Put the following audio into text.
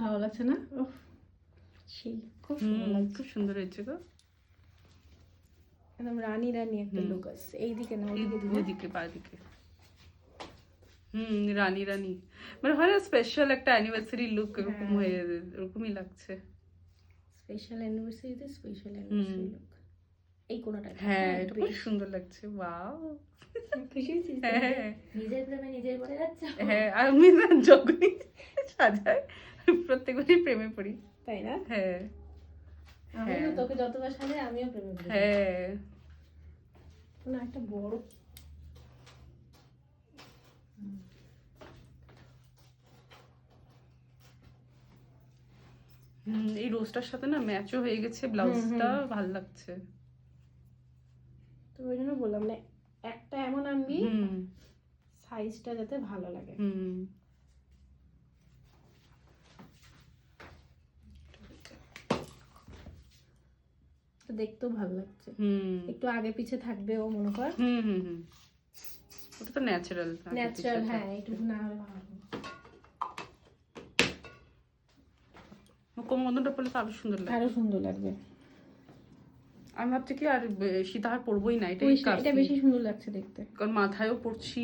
ভালো লাগছে না? উফ, সেই খুব সুন্দর লাগছে। খুব সুন্দর হয়েছে গো। একদম রানী রানী একটা লুক আছে। এইদিকে না ওইদিকে দিকে। ওইদিকে বাদিকে। রানী রানী মানে হয় না স্পেশাল একটা অ্যানিভার্সারি লুক, এরকম হয়ে এরকমই লাগছে। স্পেশাল অ্যানিভার্সারিতে স্পেশাল অ্যানিভার্সারি লুক। এই কোণাটা। হ্যাঁ এটা খুব সুন্দর লাগছে। ওয়াও, খুশি হয়েছিস? হ্যাঁ নিজের প্রেমে নিজের পড়ে যাচ্ছে। হ্যাঁ, আমি না যখনই সাজাই প্রত্যেকবারই প্রেমে পড়ি। তাই না? হ্যাঁ আমিও তোকে যতবার সাজাই আমিও প্রেমে পড়ি। হ্যাঁ না একটা বড় এই রোজটার সাথে না ম্যাচও হয়ে গেছে, ব্লাউজটা ভালো লাগছে। তো ওই জন্য বললাম না একটা এমন আনবি সাইজটা যাতে ভালো লাগে। তো দেখতেও ভালো লাগছে। একটু আগে পিছে থাকবে ও মনে কর। ওটা তো ন্যাচারাল। ন্যাচারাল, হ্যাঁ একটু না হলে ভালো। কোমরবন্ধনটা পরলে তো আরো সুন্দর লাগবে। আরো সুন্দর লাগবে। আমি ভাবছি কি আর সীতাহার পরবোই না, এটা বেশি সুন্দর লাগছে দেখতে। কারণ মাথায়ও পরছি,